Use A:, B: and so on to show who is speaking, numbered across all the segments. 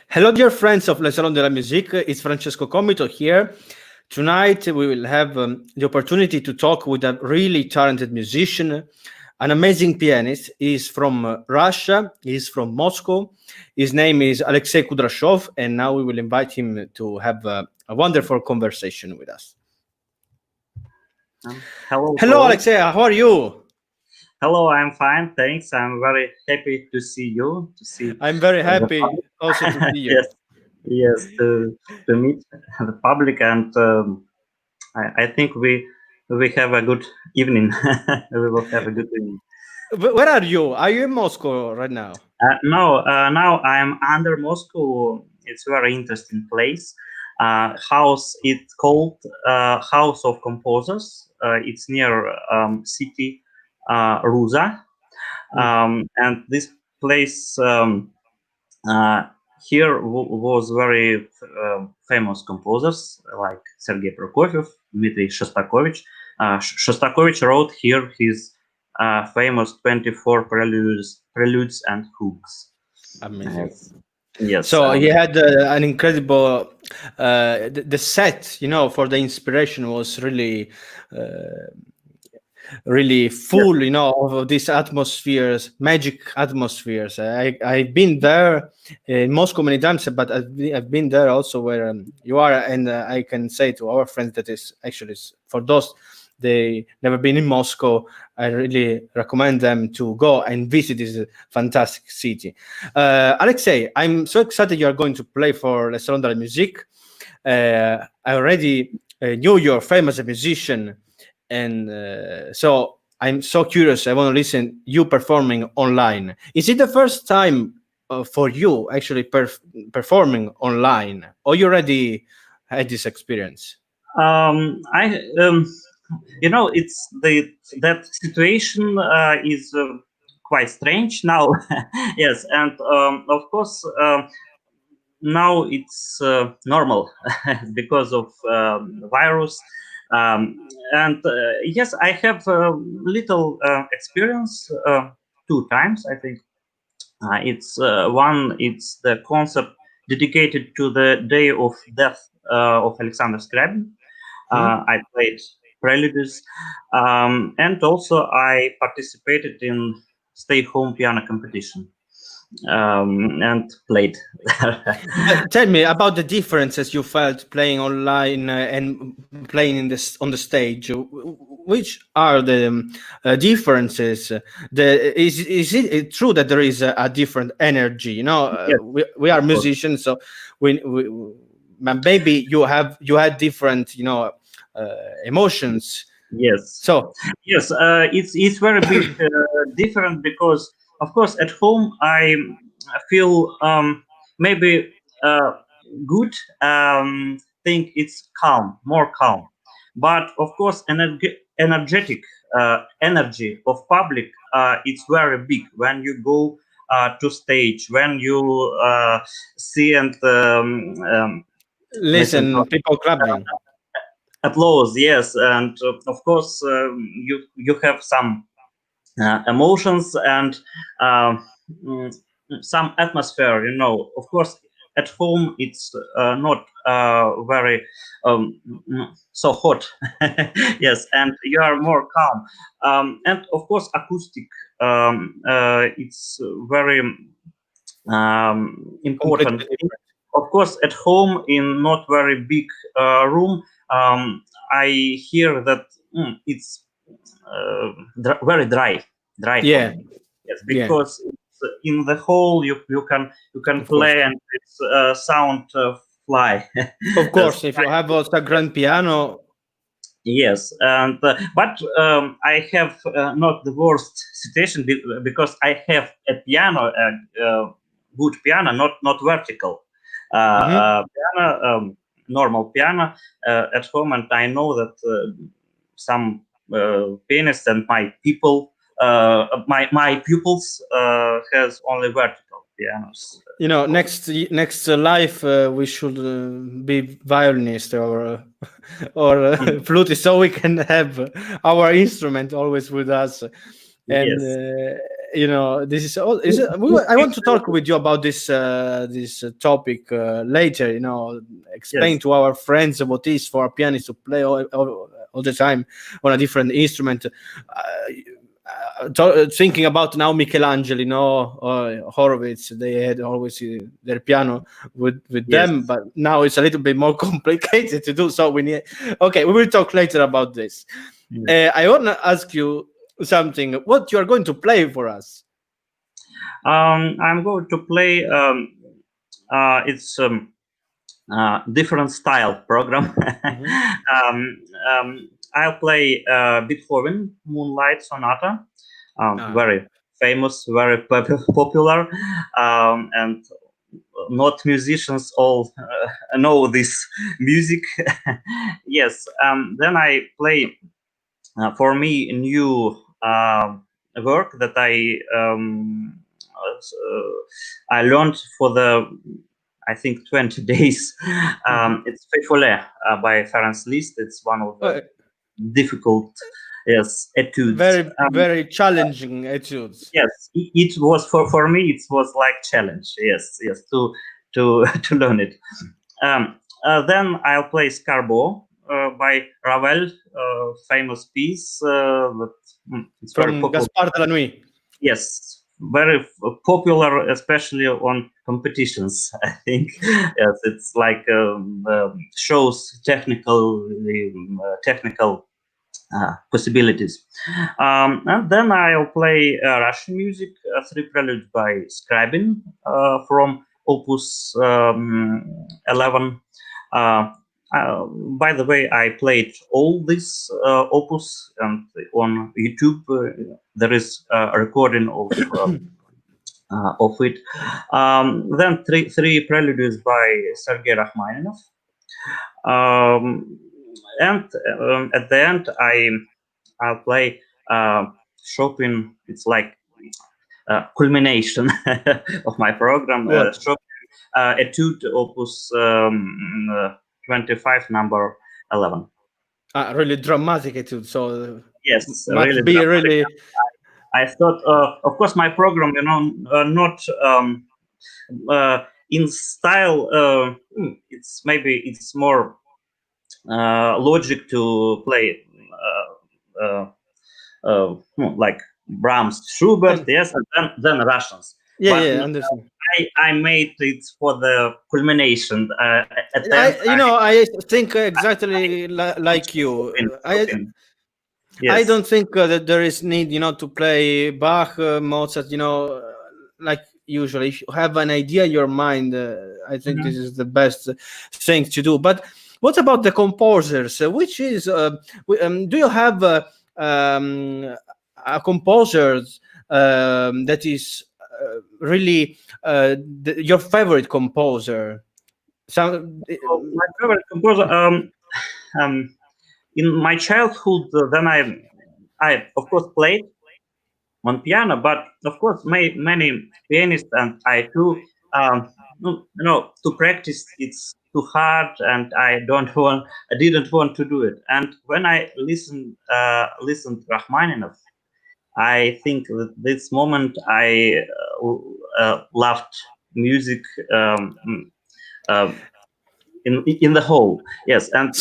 A: Hello, dear friends of Le Salon de la Musique. It's Francesco Comito here. Tonight, we will have the opportunity to talk with a really talented musician, an amazing pianist. He's from Russia, he's from Moscow. His name is Alexey Kudryashov, and now we will invite him to have a wonderful conversation with us.
B: Hello,
A: Hello,
B: Paul.
A: Alexey. How are you?
B: Hello, I'm fine, thanks. I'm very happy to see you. To see
A: I'm very
B: the
A: happy
B: public.
A: also to see you.
B: Yes, yes, to meet the public, and I think we have a good evening. We will have a good evening.
A: Where are you? Are you in Moscow right now?
B: No, now I'm under Moscow. It's a very interesting place. House. It's called House of Composers. It's near city Ruza. And this place uh, here was very famous composers like Sergei Prokofiev, Dmitry Shostakovich. Shostakovich wrote here his famous 24 preludes and fugues.
A: Amazing.
B: Yes.
A: So he had an incredible the set, for the inspiration was really really full, of these atmospheres, magic atmospheres. I've been there in Moscow many times, but I've been there also where you are, and I can say to our friends that is actually for those they never been in Moscow, I really recommend them to go and visit this fantastic city. Alexey, I'm so excited you are going to play for Le Salon de la Musique. I already knew you're famous as a musician, and so I'm so curious. I want to listen you performing online. Is it the first time for you actually performing online, or you already had this experience?
B: I it's that situation is quite strange now. Yes, and of course now it's normal because of virus. And yes, I have little experience 2 times, I think. It's the concert dedicated to the day of death of Alexander Scriabin. I played preludes, and also I participated in stay-home piano competition and played.
A: Tell me about the differences you felt playing online and playing on the stage. Which are the differences? Is it true that there is a different energy?
B: Yes,
A: We are
B: of course.
A: musicians, so we maybe you had different emotions.
B: Yes.
A: So
B: Yes, it's very big different because, of course, at home I feel maybe good. Think it's calm, more calm, but of course, energetic energy of public it's very big when you go to stage, when you see and listen to
A: listen, people clapping.
B: applause. Yes, and of course you have some emotions and uh, mm, some atmosphere. Of course, at home it's not very so hot. Yes, and you are more calm, and of course acoustic. It's very important.
A: Completely different.
B: Of course, at home in not very big room, I hear that it's very dry for
A: Yeah,
B: me. Yes,
A: yeah.
B: because it's, in the hall you can
A: Of course.
B: play and it's sound fly.
A: Of
B: Yes.
A: course, if you have also a grand piano,
B: Yes, and but I have not the worst situation because I have a piano, good piano, not vertical
A: mhm,
B: piano, normal piano at home, and I know that some pianists and my pupils has only vertical pianos.
A: next life we should be violinist or flutist, so we can have our instrument always with us. And
B: Yes.
A: this is all. I want to talk with you about this topic later. Explain
B: Yes.
A: to our friends what is for a pianist to play all the time on a different instrument. Thinking about now Michelangelo, Horowitz, they had always their piano with
B: Yes.
A: them, but now it's a little bit more complicated to do. So we need. Okay, we will talk later about this.
B: Yes.
A: I want to ask you something. What you are going to play for us?
B: I'm going to play. It's different style program. I'll play Beethoven Moonlight Sonata. Very famous, very popular, and not musicians all know this music. Yes. Then I play for me new work that I learned for the I think 20 days. It's Fefole by Franz Liszt. It's one of the difficult, etudes.
A: Very challenging etudes.
B: Yes, it was for me. It was like challenge. Yes, to to learn it. Then I'll play Scarbo by Ravel, famous piece. It's very
A: From
B: popular.
A: Gaspard de la Nuit.
B: Yes, very popular, especially on competitions. I think yes, it's like shows technical possibilities. And then I'll play Russian music, three preludes by Scriabin from Opus 11. By the way, I played all this opus, and on YouTube there is a recording of it. Then three preludes by Sergei Rachmaninoff. And at the end, I'll play Chopin. It's like culmination of my program. Chopin Etude Opus 25, number 11.
A: Really dramatic etude. So
B: yes,
A: must
B: really
A: be
B: dramatic.
A: really.
B: I thought, of course, my program, not in style. It's more logic to play like Brahms, Schubert, yes, and then Russians.
A: Yeah, understand.
B: I made it for the culmination.
A: I think exactly like you. I don't think that there is need, to play Bach, Mozart, like usually. If you have an idea in your mind, I think this is the best thing to do. But what about the composers? Which is, do you have a composer that is really your favorite composer?
B: My favorite composer. In my childhood, then I of course played on piano, but of course many pianists and I too. To practice it's too hard, and I didn't want to do it. And when I listened Rachmaninoff, I think that this moment I loved music in the whole. Yes, and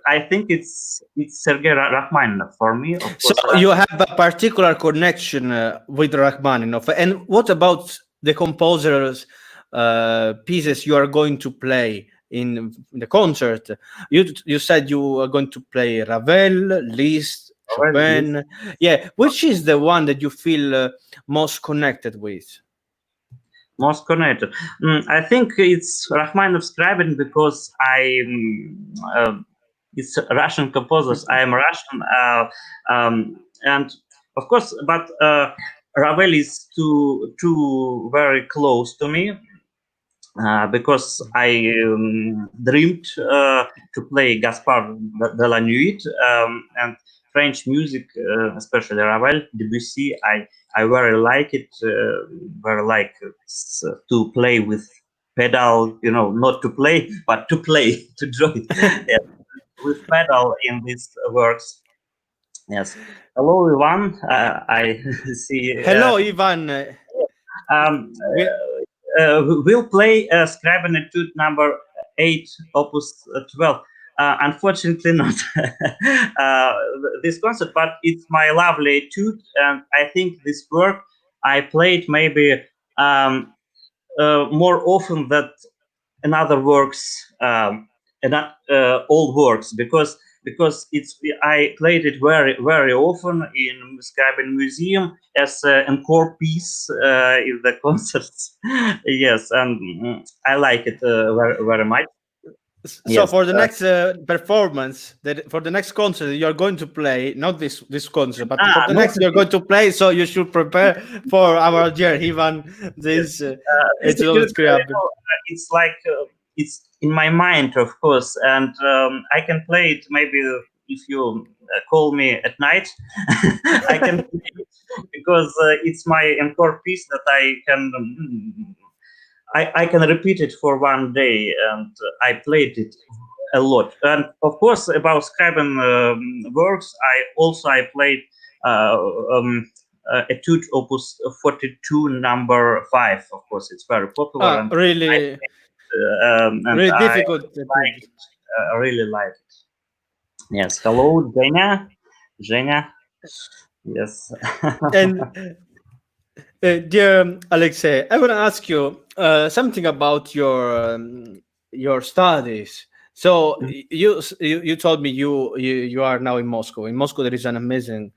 B: I think it's Sergei Rachmaninoff for me. Of course,
A: so you have a particular connection with Rachmaninoff. And what about the composer's pieces you are going to play in the concert? You said you are going to play Ravel, Liszt, Chopin. Yeah, which is the one that you feel most connected with?
B: Most connected. I think it's Rachmaninoff's Scriabin because it's Russian composers. I am Russian, and of course, but Ravel is too very close to me. Because I dreamed to play Gaspard de la Nuit and French music, especially Ravel, Debussy. I very like it. Very like to play with pedal. Not to play, but to play, to join with pedal in these works. Yes. Hello, Ivan. I see.
A: Hello, Ivan.
B: Um,
A: We,
B: we'll play Scriabin Etude number 8, Opus 12. Unfortunately, not this concert, but it's my lovely etude, and I think this work I played maybe more often than in other works, and old works, because it's I played it very often in Scriabin Museum as an encore piece in the concerts. Yes, and I like it very much.
A: so
B: Yes,
A: for the next performance, that for the next concert you're going to play, not this concert, but for the
B: not
A: next you're going to play. So you should prepare for our dear Ivan.
B: yes.
A: This
B: This
A: it's
B: etude,
A: always happen.
B: it's like it's in my mind, of course, and I can play it maybe if you call me at night. I can play it because it's my encore piece that I can. I can repeat it for one day, and I played it a lot. And of course, about Scriabin works, I played uh, um, Etude Opus 42, number 5. Of course, it's very popular, and
A: Really, really
B: I
A: difficult.
B: like it. I really like it. Yes. Hello, Zhenya. Zhenya. Yes.
A: And dear Alexey, I want to ask you something about your studies. So you told me you are now in Moscow. In Moscow, there is an amazing,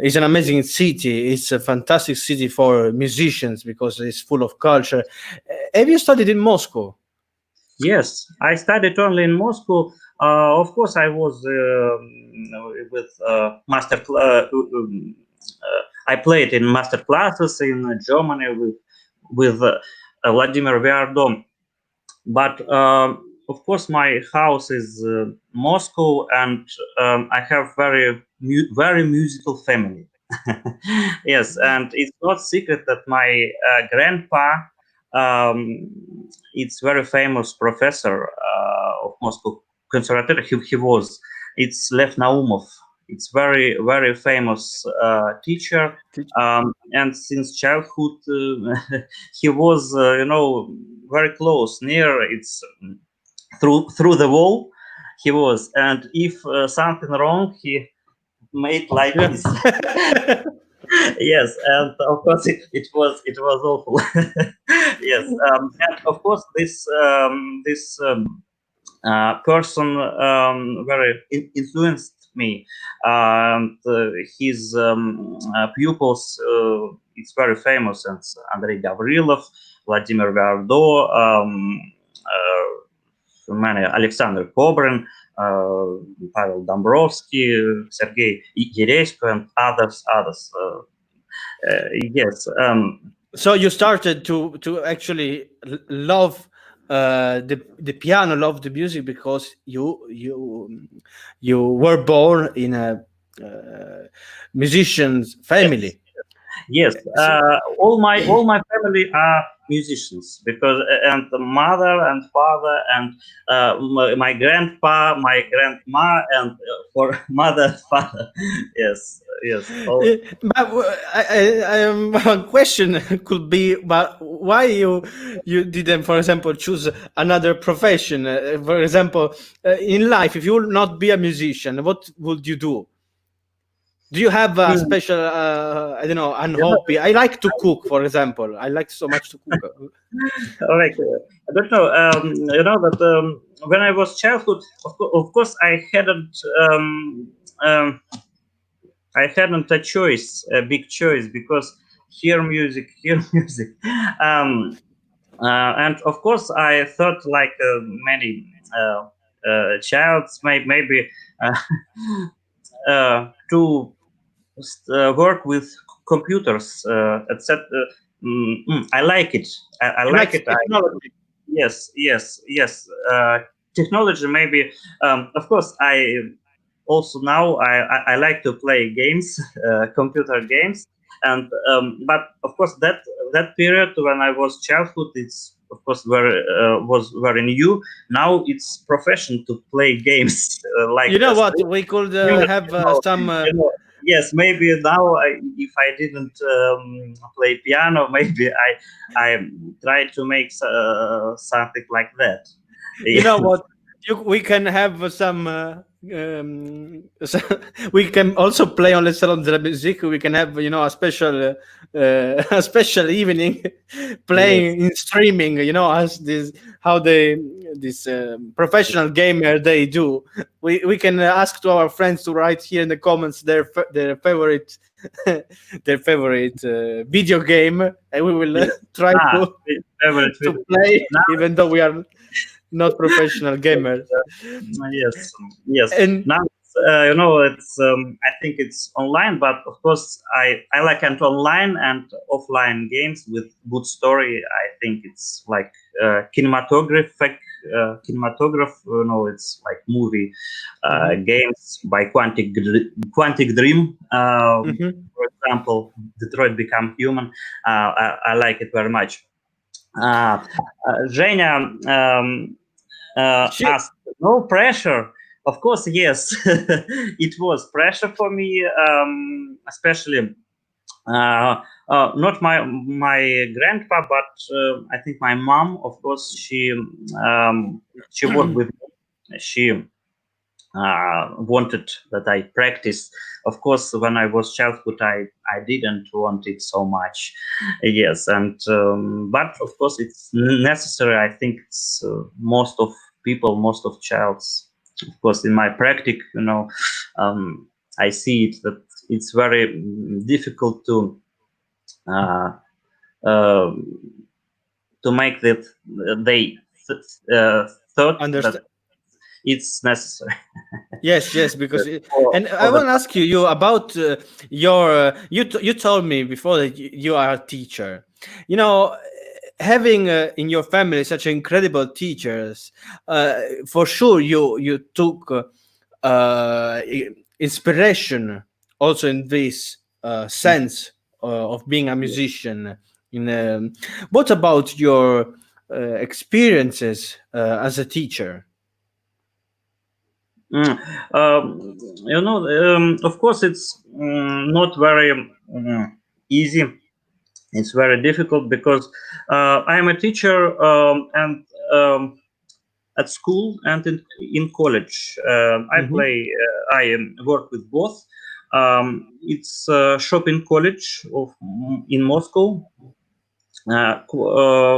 A: it's an amazing city. It's a fantastic city for musicians because it's full of culture. Have you studied in Moscow?
B: Yes, I studied only in Moscow. Of course, I was with I played in master classes in Germany with Vladimir Viardom. But of course, my house is Moscow, and I have very musical family. Yes, and it's not secret that my grandpa, um, it's very famous professor of Moscow Conservatory. He was. It's Lev Naumov. It's very famous teacher, and since childhood he was, very close, near. It's through the wall. He was, and if something wrong, he made like
A: Yeah.
B: this. Yes, and of course it was awful. Yes, and of course this person very influenced me, and his pupils. It's very famous, and Andrei Gavrilov, Vladimir Verdo, many Alexander Kobrin, Pavel Dombrovsky, Sergei Yeresko, and others. Yes.
A: So you started to actually love the piano, love the music because you were born in a musician's
B: Yes.
A: family.
B: Yes, all my family are musicians, because and the mother and father and my grandpa, my grandma, and for mother and father. Yes, yes. All,
A: But one question could be, but why you didn't, for example, choose another profession? For example, in life, if you would not be a musician, what would you do? Do you have a
B: Hmm.
A: special, I don't know, an
B: You know,
A: hobby? I like to cook, for example. I like so much to cook.
B: like I don't know. That when I was childhood, of course, um, I hadn't a choice, a big choice, because hear music, hear music. Um, and of course, I thought, like many childs, maybe uh, to work with computers, etc. I like it. I
A: You like
B: like it.
A: technology?
B: Yes, yes, yes. Technology, maybe. Of course, I also now I like to play games, computer games, and but of course that period when I was childhood, it's of course was very new. Now it's profession to play games like
A: You know what? We could have some.
B: yes, maybe now if I didn't play piano, maybe I try to make something like that.
A: You know what? We can have some. We can also play on the salon de la musique. We can have a special a special evening
B: Yes.
A: playing in streaming. As this how they this professional gamer they do. We can ask to our friends to write here in the comments their favorite their favorite video game, and we will
B: Yes.
A: try to
B: Favorite
A: to
B: video.
A: play,
B: Now,
A: even though we are not professional gamers.
B: yes, yes.
A: And
B: Now, it's. I think it's online, but of course, I like and online and offline games with good story. I think it's like cinematographic. Cinematograph, it's like movie games by Quantic Dream.
A: mhm.
B: For example, Detroit Become Human. I like it very much. Zhenya
A: She,
B: asked, no pressure. Of course, yes, it was pressure for me, especially not my grandpa, but I think my mom. Of course, she was with me. She wanted that I practice. Of course, when I was childhood, I didn't want it so much. Yes, and but of course it's necessary. I think it's most of people, most of childs. Of course, in my practice, I see it that it's very difficult uh, uh, to make that they thought that
A: understand.
B: it's necessary.
A: Yes, because and I
B: For the
A: want to ask you about your. You told me before that you are a teacher. You know, having in your family such incredible teachers, for sure you took inspiration also in this sense of being a musician. In what about your experiences as a teacher?
B: Mm. Of course, it's not very easy. It's very difficult because I am a teacher and at school and in college.
A: Mhm.
B: I work with both. It's Chopin College in Moscow,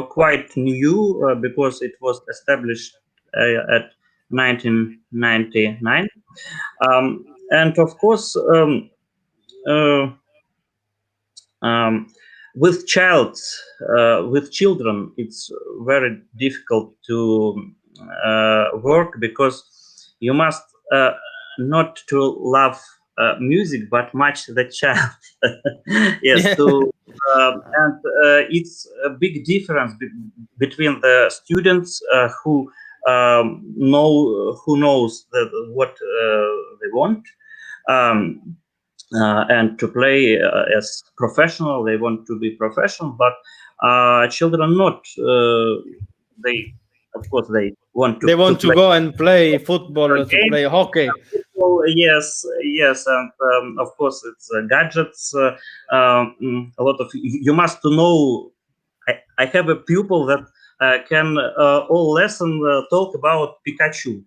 B: quite new because it was established at 1999. And of course, uh, um, with children, it's very difficult to work because you must not to love music, but much the child. Yes,
A: Yeah.
B: and it's a big difference between the students who knows what they want. Um, and to play as professional. They want to be professional, but children not. They, of course, they want
A: They
B: to
A: want to
B: play
A: go and play
B: a
A: football, to
B: game.
A: play hockey.
B: Yes, yes, and of course it's gadgets. A lot of you must to know. I have a pupil that can all lesson talk about Pikachu.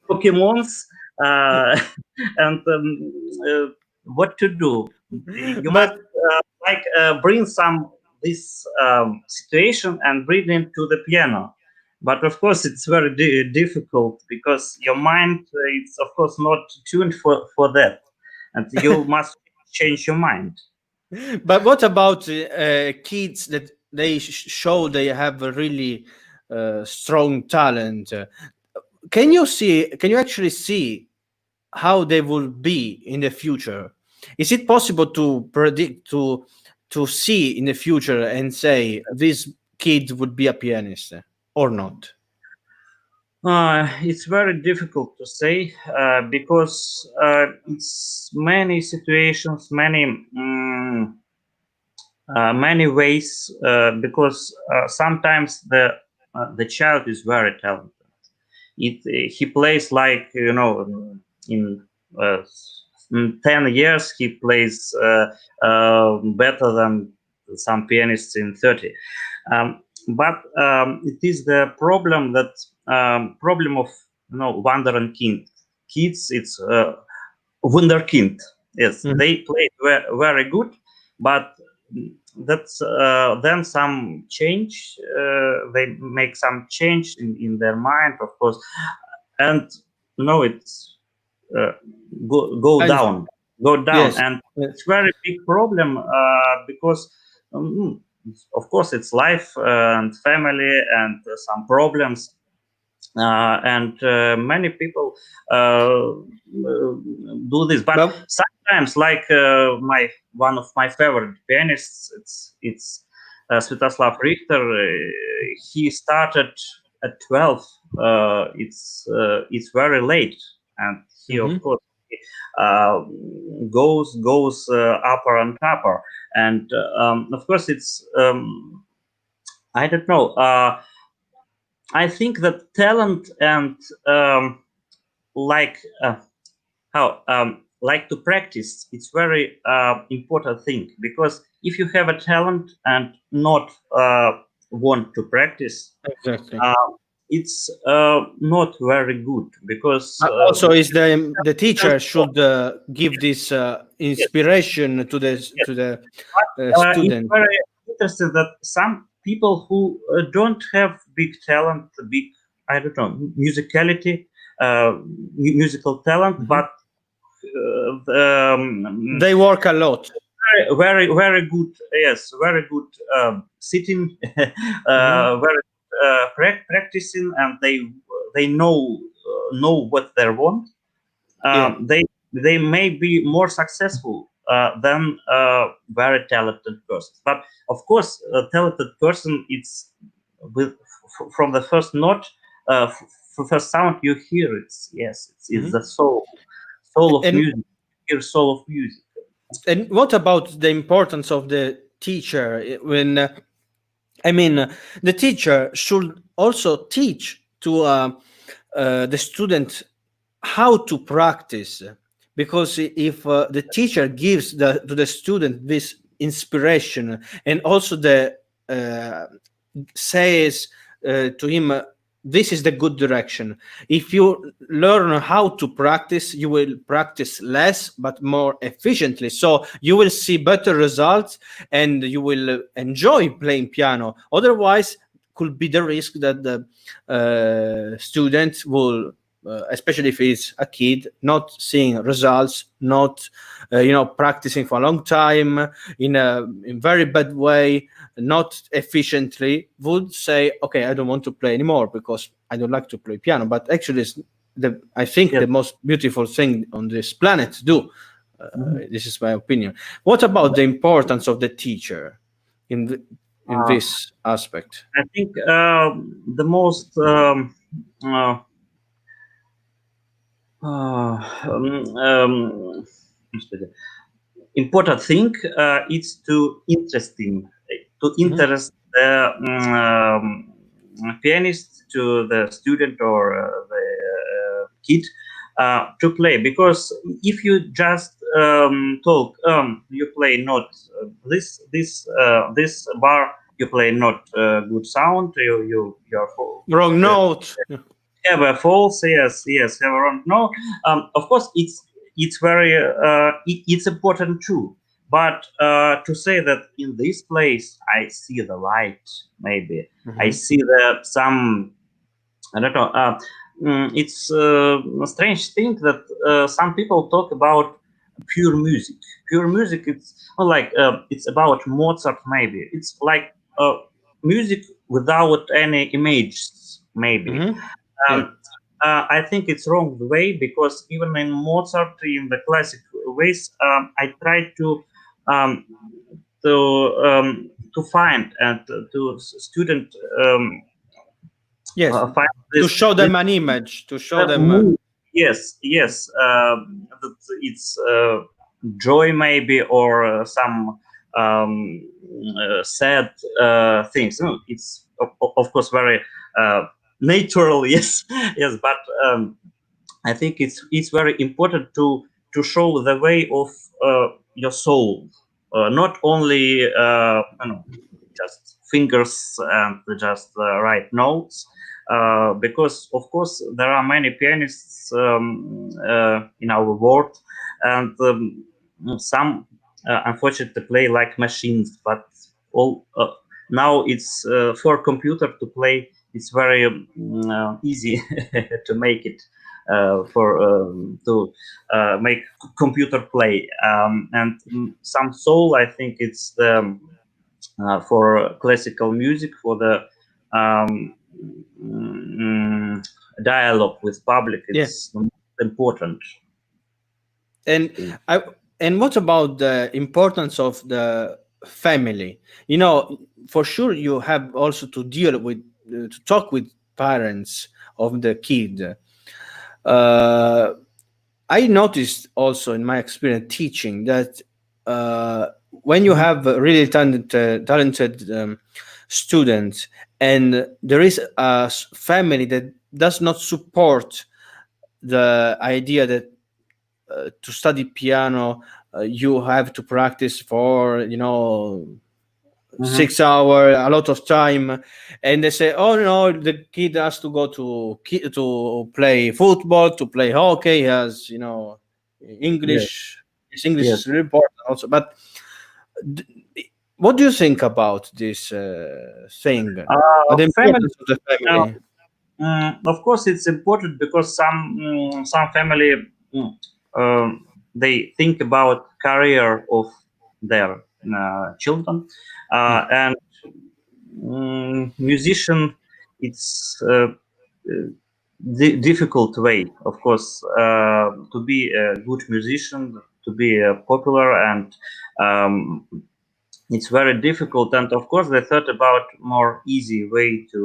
B: Pokemons and what to do. You must
A: But
B: bring some this situation and bring it to the piano. But of course, it's very difficult because your mind is of course not tuned for that, and you must change your mind.
A: but what about kids that they show they have a really strong talent? Can you actually see how they will be in the future? Is it possible to predict, to see in the future and say this kid would be a pianist or not?
B: It's very difficult to say because it's many situations, many many ways, because sometimes the child is very talented. He plays like, in 10 years he plays better than some pianists in 30. But it is the problem that problem of wandering kids. It's wunderkind. Yes, they played very good, but that's then some change. They make some change in their mind, of course, and it's go
A: And
B: down,
A: yes,
B: and it's very big problem, because of course it's life and family and some problems, and many people do this, but
A: well,
B: sometimes, like one of my favorite pianists, it's Sviatoslav Richter. He started at 12. It's very late, and he of course uh, goes upper and upper, and of course it's I don't know. I think that talent and like how like to practice, it's very important thing, because if you have a talent and not want to practice,
A: exactly.
B: it's not very good, because
A: Also, is the teacher should give this
B: yes,
A: inspiration to
B: yes.
A: the
B: It's
A: student.
B: very interesting that some people who don't have big talent, big, I don't know, musicality, musical talent,
A: Mhm.
B: but
A: They work a lot.
B: very very good, yes, very good sitting,
A: Mhm.
B: very practicing, and they know what they want.
A: Yeah.
B: They may be more successful than very talented person, but of course a talented person, it's with from the first note, first sound you hear, it's
A: Mhm.
B: the soul of
A: And
B: music. Hear soul of music.
A: what about the importance of the teacher when I mean, the teacher should also teach to the student how to practice, because if the teacher gives to the student this inspiration and also the uh, says to him, this is the good direction. If you learn how to practice, you will practice less but more efficiently, so you will see better results and you will enjoy playing piano. Otherwise, could be the risk that the student will especially if he's a kid, not seeing results, not practicing for a long time in a very bad way, not efficiently, would say, okay, I don't want to play anymore because I don't like to play piano. But actually, it's I think
B: Yes.
A: the most beautiful thing on this planet to do.
B: Mhm.
A: This is my opinion. What about the importance of the teacher in in
B: Uh,
A: this aspect?
B: I think the most uh, господи, important thing is to
A: Mhm.
B: interest the pianist, to the student, or the kid to play, because if you just talk, you play not this bar, you play not good sound, you're
A: Wrong note.
B: have a false, yes, have a wrong. No, of course it's very it's important too, but to say that in this place I see the light, maybe I
A: Mhm.
B: see the some, I don't know, it's a strange thing that some people talk about pure music. Pure music, it's not like it's about Mozart, maybe it's like music without any images, maybe.
A: Mhm. Yeah.
B: um, I think it's wrong way, because even in Mozart, in the classic ways, I try um, to find and to student
A: Yes.
B: find
A: To
B: this
A: show them an image, to show them.
B: mood. Yes, that it's joy maybe, or some sad things. No, it's of course very natural, yes, yes, but I think it's very important to show the way of your soul, not only just fingers and just write notes, because of course there are many pianists in our world, and some unfortunately play like machines, but all now it's for computer to play. It's very easy to make it to make computer play, and some soul. I think it's the for classical music, for the dialogue with public.
A: Yeah.
B: It's important.
A: And I and what about the importance of the family? For sure you have also to deal with to talk with parents of the kid. Uh, I noticed also in my experience teaching that when you have a really talented students, and there is a family that does not support the idea that to study piano you have to practice for 6 hours, a lot of time, and they say, "Oh no, the kid has to go to play football, to play hockey. He has
B: Yes,
A: English. His English
B: yes.
A: is really important also." But d- what do you think about this thing? The
B: Family.
A: importance of the
B: Uh,
A: family.
B: of course, it's important because some family they think about career of their children, and musician. It's difficult way, of course, to be a good musician, to be popular, and um, it's very difficult. And of course, they thought about more easy way to.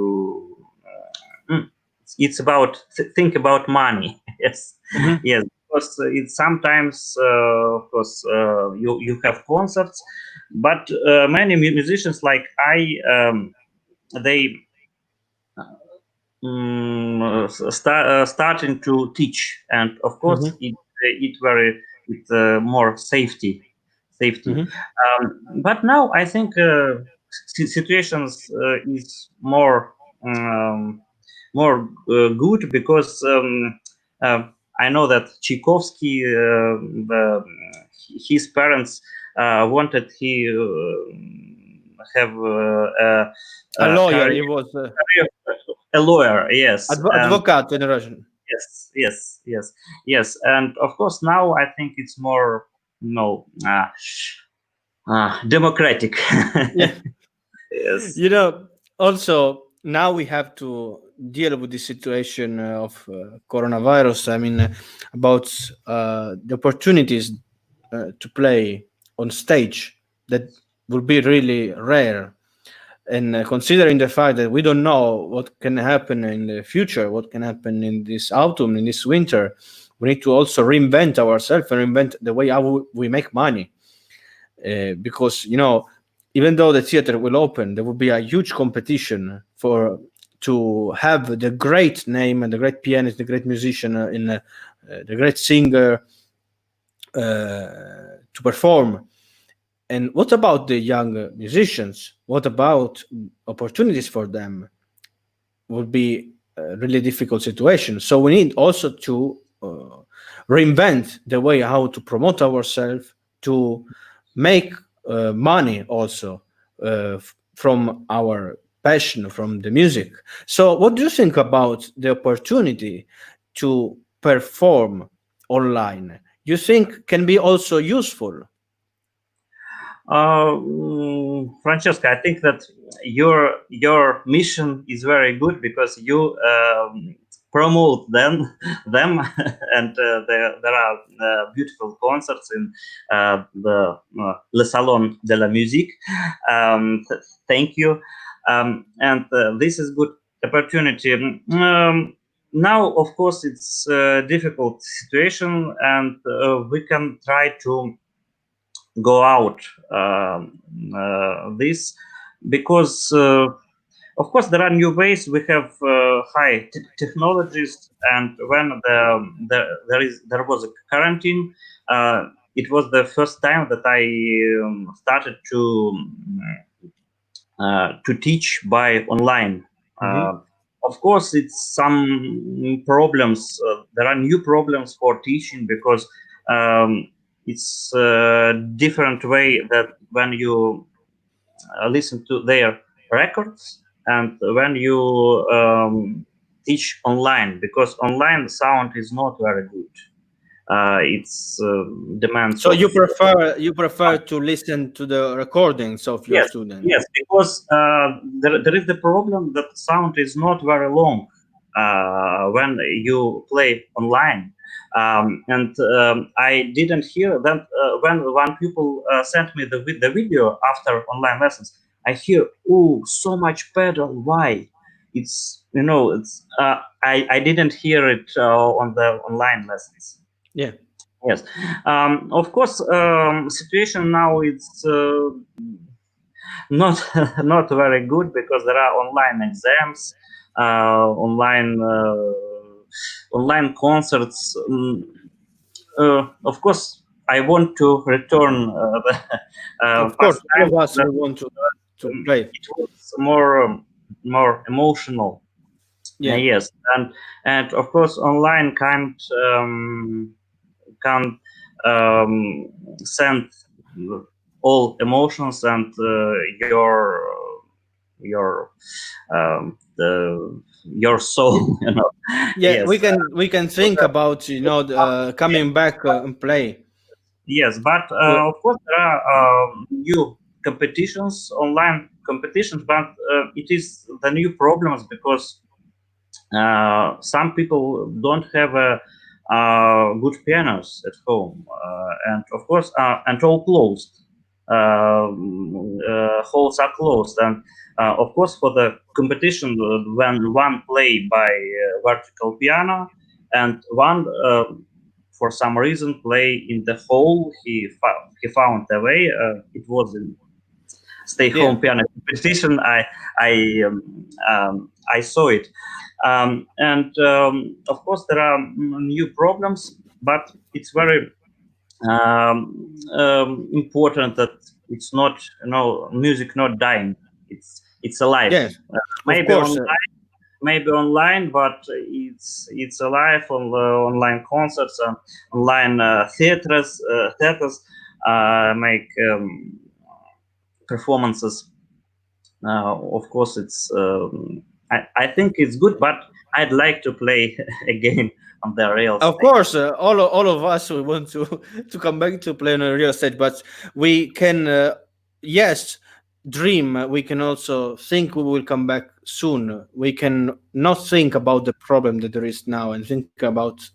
B: It's about think about money. Yes,
A: Mhm.
B: yes. Because it's sometimes, of course, you have concerts, but many musicians like they starting to teach, and of course
A: Mhm.
B: it very it more safety.
A: Mhm.
B: But now I think situations is more good because uh, I know that Tchaikovsky, his parents wanted he have
A: A
B: a
A: lawyer.
B: career,
A: He was
B: a lawyer, yes, and
A: advocate in Russian.
B: yes, and of course now I think it's more no democratic.
A: Yeah.
B: Yes.
A: Also now we have to deal with the situation of coronavirus. I mean, about the opportunities to play on stage that will be really rare. And considering the fact that we don't know what can happen in the future, what can happen in this autumn, in this winter, we need to also reinvent ourselves and reinvent the way how we make money. Because even though the theater will open, there will be a huge competition for to have the great name and the great pianist, the great musician, the great singer to perform. And what about the young musicians? What about opportunities for them? Would be a really difficult situation. So we need also to reinvent the way how to promote ourselves, to make money also from our passion, from the music. So what do you think about the opportunity to perform online? You think can be also useful?
B: Francesca, I think that your mission is very good because you promote them, and there are beautiful concerts in Le Salon de la Musique. Thank you, and this is good opportunity. Now, of course, it's a difficult situation, and we can try to go out this, because of course there are new ways. We have high technologies, and when there was a quarantine, it was the first time that I started to teach by online.
A: Mhm.
B: Of course, it's some problems. There are new problems for teaching, because it's a different way that when you listen to their records and when you teach online, because online sound is not very good. It's demands
A: So
B: of.
A: you prefer to listen to the recordings of your
B: Yes,
A: student?
B: yes, because there is the problem that sound is not very long when you play online. And I didn't hear that when people sent me the video after online lessons. I hear, oh, so much better. Why? I didn't hear it on the online lessons.
A: Yeah.
B: Yes, of course. Situation now it's not not very good, because there are online exams, online concerts. Of course, I want to return the
A: Of course,
B: past
A: all
B: time.
A: of us
B: That
A: we want to play.
B: it was more emotional.
A: Yeah.
B: Yes, and of course, online can't send all emotions and your your soul.
A: Yeah,
B: Yes.
A: we can think about coming back and play.
B: Yes, but
A: Uh,
B: of course there are new competitions, online competitions, but it is the new problems, because some people don't have a good pianos at home, and of course, and all closed. Halls are closed, and of course, for the competition, when one play by vertical piano and one, for some reason, play in the hall, he found a way. It was in stay
A: yeah,
B: home piano competition. I saw it, and of course there are new problems, but it's very important that it's not, music not dying. It's alive.
A: yes, of
B: Maybe
A: course.
B: online, but it's alive on online concerts and online theaters make performances. Of course, I think it's good, but I'd like to play again on the real
A: Of
B: stage.
A: course, all of us we want to to come back to play on a real stage, but we can, yes, dream. We can also think we will come back soon. We can not think about the problem that there is now and think about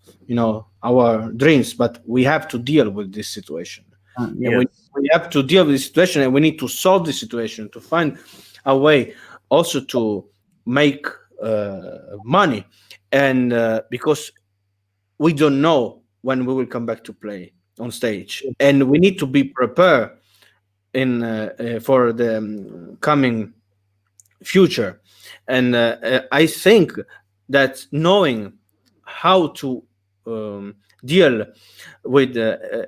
A: our dreams, but we have to deal with this situation, and we
B: Yes,
A: we have to deal with this situation, and we need to solve the situation to find a way also to make money, and because we don't know when we will come back to play on stage, and we need to be prepared in for the coming future. And I think that knowing how to deal with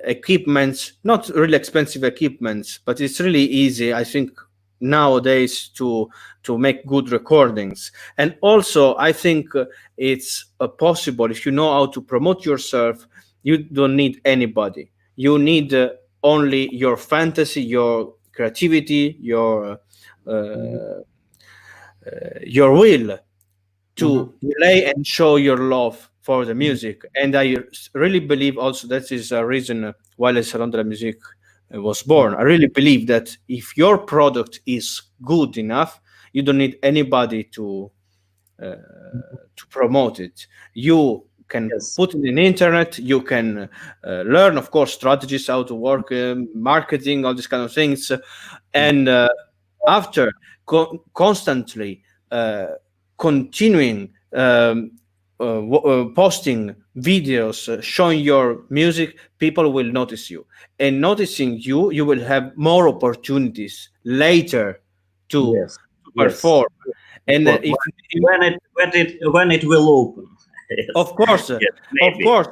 A: equipments, not really expensive equipments, but it's really easy, I think, nowadays to make good recordings. And also I think it's possible, if you know how to promote yourself, you don't need anybody. You need only your fantasy, your creativity, your will
B: hmm
A: to play and show your love for the music. And I really believe also that is a reason why Le Salon de la Musique was born. I really believe that if your product is good enough, you don't need anybody to promote it. You can
B: yes,
A: put it in the internet. You can learn, of course, strategies how to work, marketing, all these kind of things, and after constantly uh, continuing posting videos showing your music, people will notice you, and noticing you, you will have more opportunities later to
B: Yes, yes.
A: perform. And
B: Because
A: if
B: when it will open. Yes,
A: of course,
B: yes,
A: of
B: maybe.
A: course,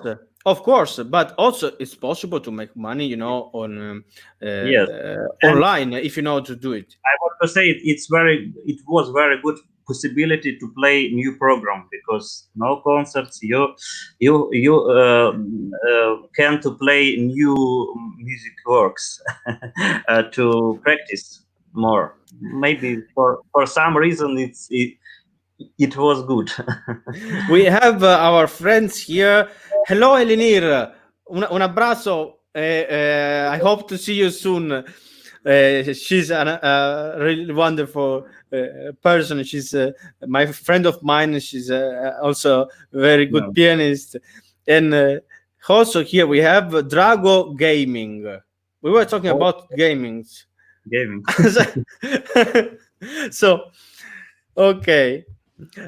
A: of course, but also it's possible to make money, on
B: Yes, and
A: online if you know how to do it.
B: I want to say it was very good possibility to play new program because no concerts you can to play new music works to practice more. Maybe for some reason it was good.
A: We have our friends here. Hello, Elinir. Un abbraccio. I hope to see you soon. She's a really wonderful person. She's my friend of mine. She's also a very good
B: No,
A: pianist. And also here we have Drago Gaming. We were talking
B: oh,
A: about gamings.
B: gaming.
A: So, okay.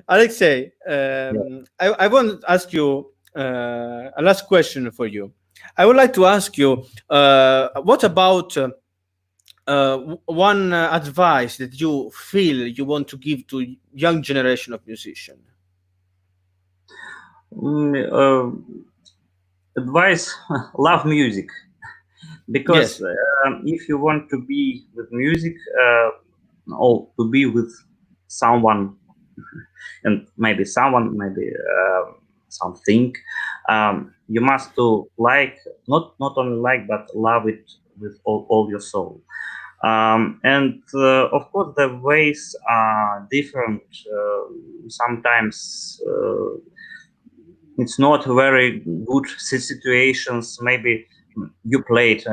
A: Alexei,
B: Yeah.
A: I want to ask you a last question for you. I would like to ask you, what about one advice that you feel you want to give to young generation of musicians?
B: Mm, advice: love music because
A: Yes.
B: if you want to be with music or to be with someone and maybe someone maybe something you must to like not only like but love it with all your soul and of course the ways are different sometimes it's not very good situations. Maybe you played.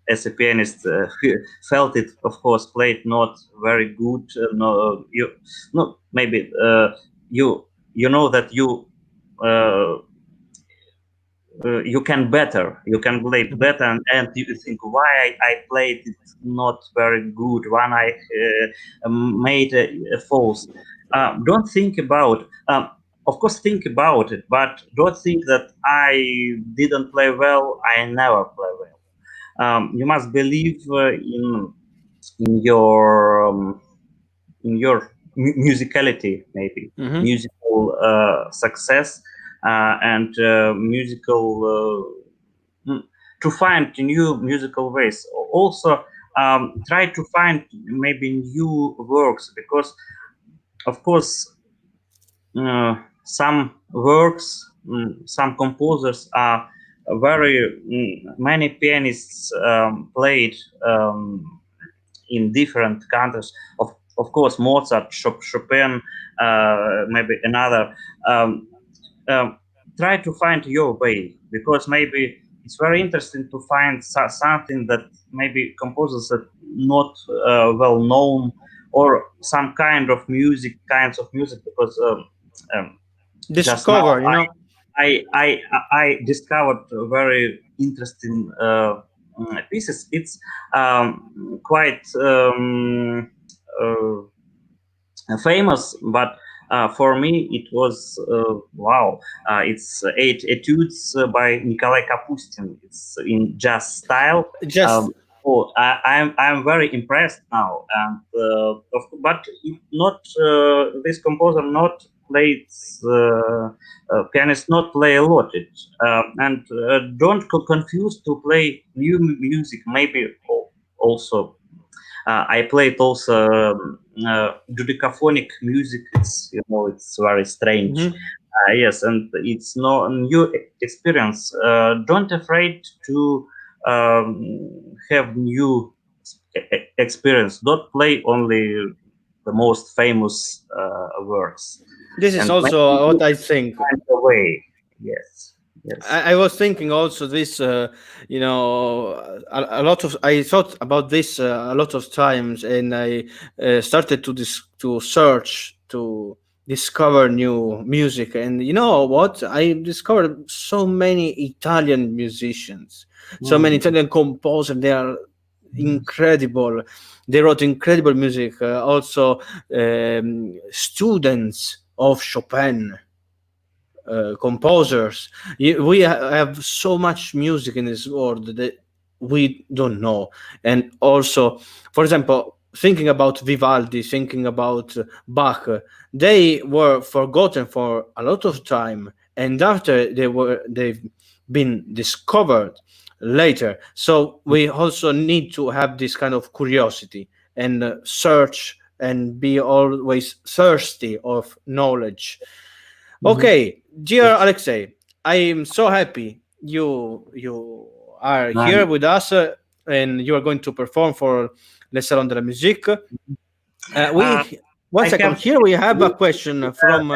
B: As a pianist, felt it. Of course, played not very good. No, you no maybe you know that uh, you can better. You can play
A: Mhm.
B: better, and you think why I played it not very good. When I made a false. Don't think about. Of course, think about it, but don't think that I didn't play well. I never play well. You must believe in your musicality, maybe
A: Mhm.
B: musical success and musical to find new musical ways. Also, try to find maybe new works because, of course, some works, some composers are very many pianists played in different countries. Of course, Mozart, Chopin, maybe another. Um, um, Try to find your way because maybe it's very interesting to find something that maybe composers that not well known or some kinds of music because um, just now
A: Discover,
B: I discovered very interesting pieces. It's quite famous, but for me it was wow. It's eight etudes by Nikolai Kapustin. It's in jazz style.
A: just
B: I'm very impressed now, and but it not this composer not played pianist not play a lot it and don't confuse to play new music maybe also I played also dodecaphonic music. It's it's very strange.
A: mhm.
B: Yes, and it's no new experience. Don't afraid to have new experience. Don't play only the most famous works,
A: This is
B: and maybe
A: also
B: you
A: what I think.
B: find a way. Yes, yes.
A: I was thinking also this, a lot of I thought about this a lot of times, and I started to search to discover new music. And you know what? I discovered so many Italian musicians, so many
B: Mm.
A: Italian composers. They are incredible. They wrote incredible music. Also, students of Chopin. composers. We have so much music in this world that we don't know. And also, for example, thinking about Vivaldi, thinking about Bach, they were forgotten for a lot of time, and after they've been discovered later. So we also need to have this kind of curiosity and search and be always thirsty of knowledge. Okay, dear
B: Yes.
A: Alexey, I am so happy you are here
B: Um,
A: with us, and you are going to perform for Le Salon de la Musique.
B: uh,
A: We One
B: I
A: second.
B: have
A: Here we have a question from.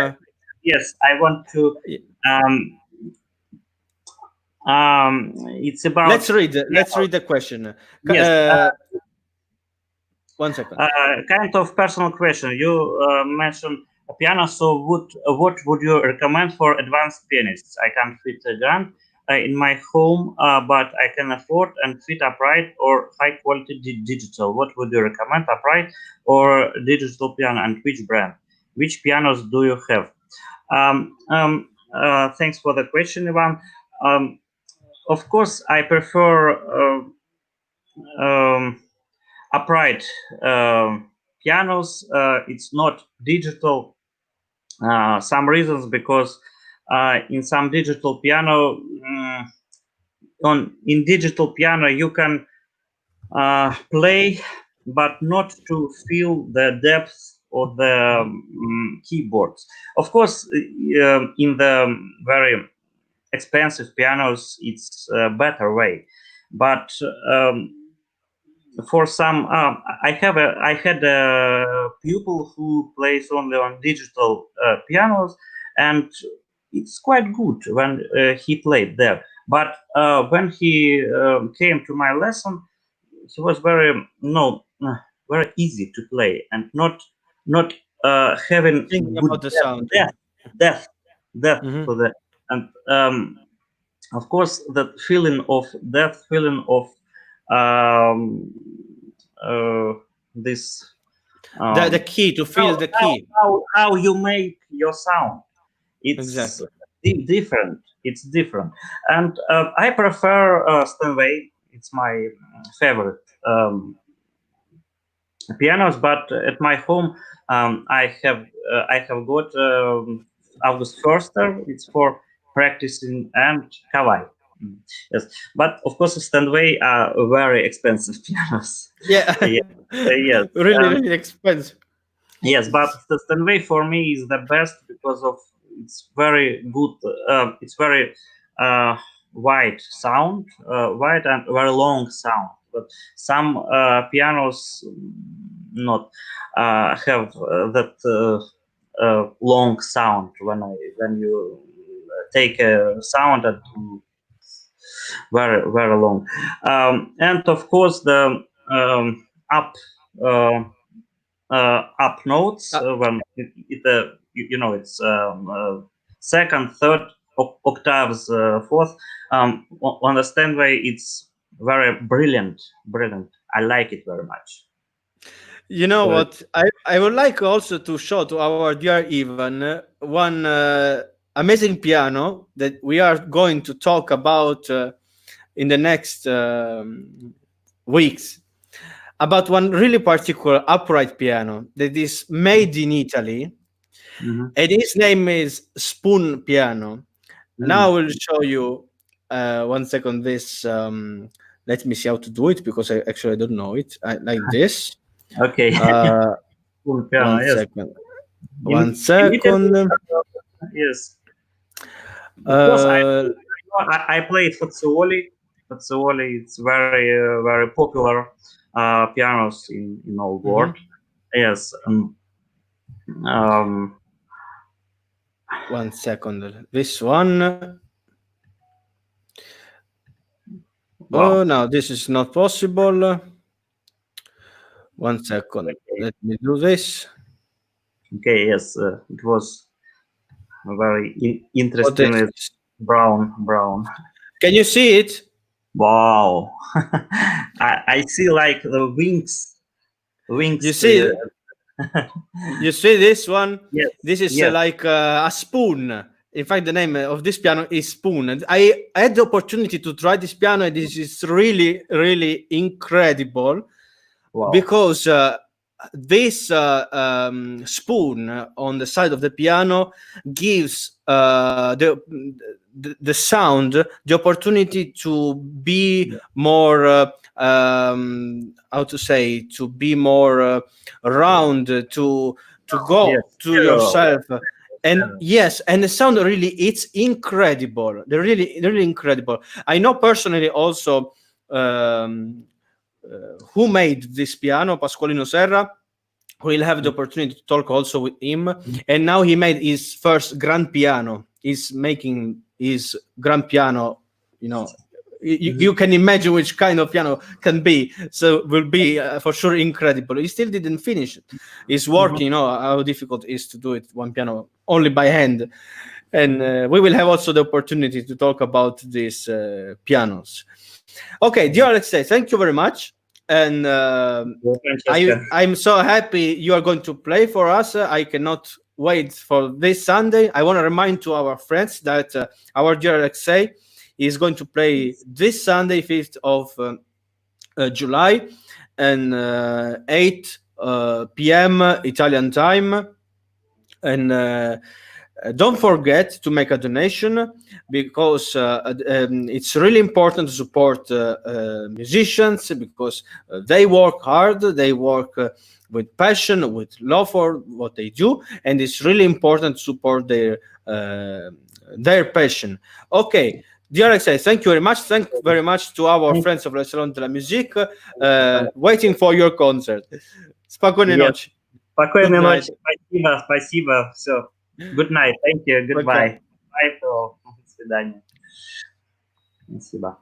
B: yes. I want to. Um, it's about
A: Let's
B: piano.
A: read the question.
B: Yes.
A: One second.
B: Kind of personal question. You mentioned a piano, so what would you recommend for advanced pianists? I can't fit a grant in my home, but I can afford and fit upright or high quality digital. What would you recommend, upright or digital piano, and which brand? Which pianos do you have? Thanks for the question, Ivan. Um, of course, I prefer um, upright pianos. It's not digital. Some reasons because in some digital piano, in digital piano you can play, but not to feel the depth of the keyboards. Of course, in the very expensive pianos, it's a better way, but for some I had a pupil who plays only on digital pianos, and it's quite good when he played there, but when he came to my lesson, he was very very easy to play, and not having
A: Thinking
B: good
A: about the sound.
B: depth depth
A: Mhm.
B: to the, and of course that feeling of depth, feeling of um, uh, this
A: The key, to feel the key.
B: how you make your sound, it's
A: Exactly.
B: different, it's different. And I prefer Steinway. It's my favorite pianos, but at my home I have got August Forster. It's for practicing, and Kawai. Yes, but of course Steinway are very expensive pianos.
A: Yeah.
B: Yeah, yes,
A: Really,
B: um,
A: really expensive.
B: yes, but the Steinway for me is the best because of it's very good. It's very uh, wide sound, wide and very long sound. But some pianos not have that long sound when you take a sound at very long. And of course the up. Uh, Up notes when you know it's second, third octaves, fourth. On the Steinway, it's very brilliant. I like it very much.
A: You know
B: So
A: what? I would like also to show to our dear Ivan one amazing piano that we are going to talk about in the next weeks, about one really particular upright piano that is made in Italy,
B: mhm.
A: and his name is Spoon Piano. Now I
B: Mm.
A: will show you one second this. Let me see how to do it, because I actually don't know it. Like this.
B: Okay.
A: Uh,
B: Full piano,
A: One
B: yes.
A: second. One
B: In Italy,
A: second.
B: yes. Of course,
A: Uh,
B: I played Fazzioli. Fazzioli, it's very popular pianos in all
A: mhm.
B: world. Yes. Um,
A: One second. This one. Oh,
B: wow.
A: no, this is not possible. One second.
B: Okay.
A: Let me do this.
B: Okay. Yes. It was very
A: What
B: interesting. It's
A: is?
B: brown.
A: Can you see it?
B: Wow. I see like the
A: You
B: wings.
A: see? You see this one?
B: Yes.
A: This is
B: Yes.
A: like a spoon. in fact, the name of this piano is Spoon. And I had the opportunity to try this piano, and this is really, really incredible.
B: Wow.
A: Because this spoon on the side of the piano gives the sound the opportunity to be more how to say, to be more round, to go to yourself. And yes, and the sound really, it's incredible. They're really incredible. I know personally also who made this piano, Pasqualino Serra. We'll have the opportunity to talk also with him. And now he made his first grand piano. He's making his grand piano, you know. You can imagine which kind of piano can be. So it will be for sure incredible. He still didn't finish it. He's working, you know, how difficult it is to do it one piano only by hand. And we will have also the opportunity to talk about these pianos. Okay, dear Alexey, thank you very much. And I'm so happy you are going to play for us. I cannot wait for this Sunday. I want to remind to our friends that our dear Alexey is going to play this Sunday, 5th of July, and 8 p.m. Italian time. And don't forget to make a donation, because it's really important to support musicians, because they work hard, they work with passion, with love for what they do, and it's really important to support their passion. Okay, dear Alexey, thank you very much. Thank you very much to our friends of Le Salon de la Musique, waiting for your concert. Спокойной ночи.
B: Спокойной ночи. Спасибо. Все. Good night. Thank you. Goodbye. Bye. До свидания. Спасибо.